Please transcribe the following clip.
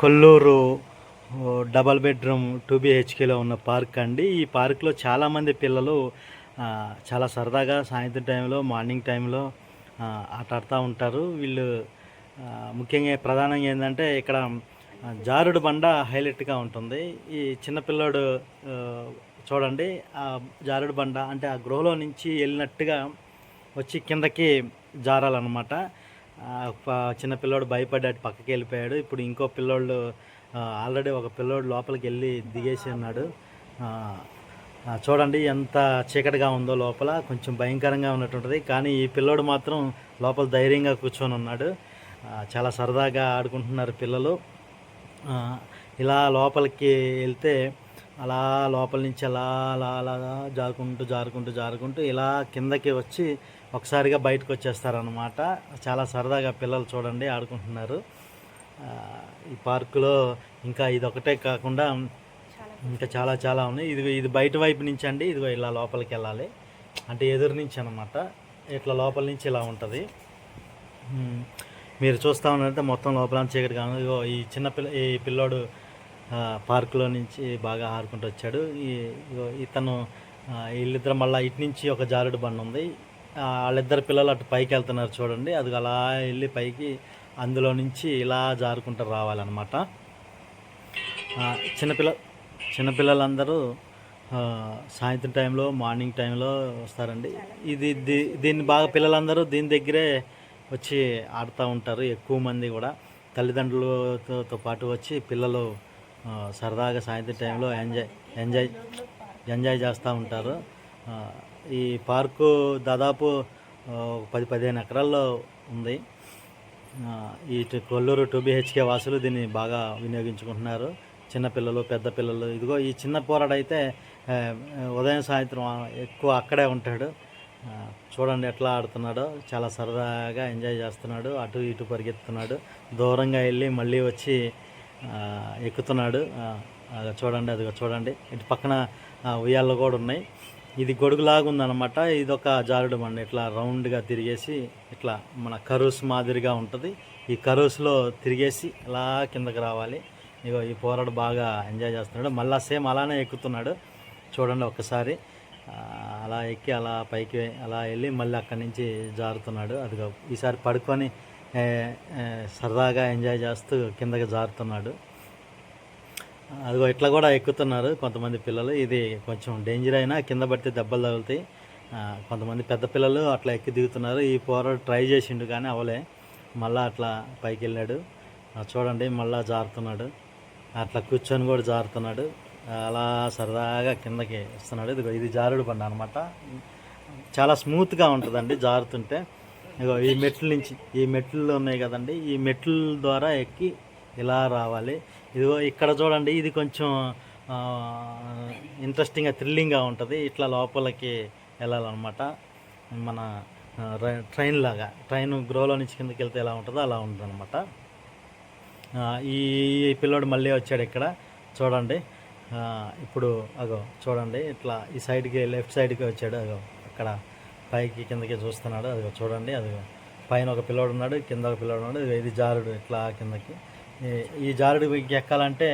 Kolluru double bedroom 2 BHKలో ఉన్న park అండి. ఈ పార్క్లో చాలామంది పిల్లలు చాలా సరదాగా సాయంత్రం టైంలో, మార్నింగ్ టైంలో ఆట ఆడుతూ ఉంటారు. వీళ్ళు ముఖ్యంగా ప్రధానంగా ఏంటంటే ఇక్కడ జారుడు బండ హైలైట్గా ఉంటుంది. ఈ చిన్నపిల్లోడు చూడండి, ఆ జారుడు బండ అంటే ఆ గృహలో నుంచి వెళ్ళినట్టుగా వచ్చి కిందకి జారాలన్నమాట. చిన్నపిల్లోడు భయపడి అటు పక్కకి వెళ్ళిపోయాడు. ఇప్పుడు ఇంకో పిల్లోళ్ళు ఆల్రెడీ ఒక పిల్లోడు లోపలికి వెళ్ళి దిగేసి ఉన్నాడు. చూడండి ఎంత చీకటిగా ఉందో, లోపల కొంచెం భయంకరంగా ఉన్నటువంటిది. కానీ ఈ పిల్లోడు మాత్రం లోపల ధైర్యంగా కూర్చొని ఉన్నాడు. చాలా సరదాగా ఆడుకుంటున్నారు పిల్లలు. ఇలా లోపలికి వెళ్తే అలా లోపల నుంచి అలా అలా అలా జారుకుంటూ ఇలా కిందకి వచ్చి ఒకసారిగా బయటకు వచ్చేస్తారనమాట. చాలా సరదాగా పిల్లలు చూడండి ఆడుకుంటున్నారు. ఈ పార్కులో ఇంకా ఇదొకటే కాకుండా ఇంకా చాలా చాలా ఉన్నాయి. ఇది బయట వైపు నుంచి అండి. ఇదిగో ఇలా లోపలికి వెళ్ళాలి అంటే ఎదురు నుంచి అనమాట. ఇట్లా లోపల నుంచి ఇలా ఉంటుంది. మీరు చూస్తూ ఉన్నారంటే మొత్తం లోపల చీకటిగా ఉంది. ఈ పిల్లోడు పార్కులో నుంచి బాగా ఆడుకుంటూ వచ్చాడు. ఇతను వీళ్ళిద్దరు మళ్ళీ ఇటు నుంచి ఒక జారుడు బండ ఉంది. వాళ్ళిద్దరు పిల్లలు అటు పైకి వెళ్తున్నారు చూడండి. అది అలా వెళ్ళి పైకి అందులో నుంచి ఇలా జారుకుంటూ రావాలన్నమాట. చిన్నపిల్లలందరూ సాయంత్రం టైంలో, మార్నింగ్ టైంలో వస్తారండి. దీన్ని బాగా పిల్లలందరూ దీని దగ్గరే వచ్చి ఆడుతూ ఉంటారు. ఎక్కువ మంది కూడా తల్లిదండ్రులతో పాటు వచ్చి పిల్లలు సరదాగా సాయంత్రం టైంలో ఎంజాయ్ చేస్తూ ఉంటారు. ఈ పార్కు దాదాపు 10-15 ఎకరాల్లో ఉంది. ఈ కొల్లూరు 2 BHK వాసులు దీన్ని బాగా వినియోగించుకుంటున్నారు. చిన్నపిల్లలు, పెద్ద పిల్లలు. ఇదిగో ఈ చిన్న పోరాడైతే ఉదయం సాయంత్రం ఎక్కువ అక్కడే ఉంటాడు. చూడండి ఎట్లా ఆడుతున్నాడో, చాలా సరదాగా ఎంజాయ్ చేస్తున్నాడు. అటు ఇటు పరిగెత్తుతున్నాడు. దూరంగా వెళ్ళి మళ్ళీ వచ్చి ఎక్కుతున్నాడు. అదిగో చూడండి ఇటు పక్కన ఉయ్యాళ్ళు కూడా ఉన్నాయి. ఇది గొడుగులాగా ఉందన్నమాట. ఇదొక జారుడు బండ. ఇట్లా రౌండ్గా తిరిగేసి ఇట్లా మన కరూస్ మాదిరిగా ఉంటుంది. ఈ కరూస్లో తిరిగేసి ఇలా కిందకి రావాలి. ఇగో ఈ పోరాడు బాగా ఎంజాయ్ చేస్తున్నాడు. మళ్ళీ సేమ్ అలానే ఎక్కుతున్నాడు. చూడండి ఒక్కసారి అలా ఎక్కి అలా పైకి అలా వెళ్ళి మళ్ళీ అక్కడి నుంచి జారుతున్నాడు. అదిగో ఈసారి పడుకొని సరదాగా ఎంజాయ్ చేస్తూ కిందకి జారుతున్నాడు. అదిగో ఇట్లా కూడా ఎక్కుతున్నారు కొంతమంది పిల్లలు. ఇది కొంచెం డేంజర్ అయినా కింద పడితే దెబ్బలు తగులుతాయి. కొంతమంది పెద్ద పిల్లలు అట్లా ఎక్కి దిగుతున్నారు. ఈ పోరాడు ట్రై చేసిండు కానీ అవలే. మళ్ళీ అట్లా పైకి వెళ్ళాడు. చూడండి మళ్ళీ జారుతున్నాడు. అట్లా కూర్చొని కూడా జారుతున్నాడు. అలా సరదాగా కిందకి వస్తున్నాడు. ఇది జారుడు బండ అనమాట. చాలా స్మూత్గా ఉంటుందండి జారుతుంటే. ఇగో ఈ మెట్లు ఉన్నాయి కదండి, ఈ మెట్ల ద్వారా ఎక్కి ఇలా రావాలి. ఇదిగో ఇక్కడ చూడండి, ఇది కొంచెం ఇంట్రెస్టింగ్గా థ్రిల్లింగ్గా ఉంటుంది. ఇట్లా లోపలికి వెళ్ళాలన్నమాట. మన ట్రైన్ గ్రోలో నుంచి కిందకి వెళ్తే ఎలా ఉంటుందో అలా ఉంటుంది అనమాట. ఈ పిల్లోడు మళ్ళీ వచ్చాడు ఇక్కడ చూడండి. ఇప్పుడు చూడండి ఇట్లా ఈ సైడ్కి లెఫ్ట్ సైడ్కి వచ్చాడు. అక్కడ పైకి కిందకి చూస్తున్నాడు. చూడండి పైన ఒక పిల్లోడు ఉన్నాడు, కింద ఒక పిల్లోడు ఉన్నాడు. ఇది జారుడు ఇట్లా కిందకి. ఈ జారుడు ఎక్కాలంటే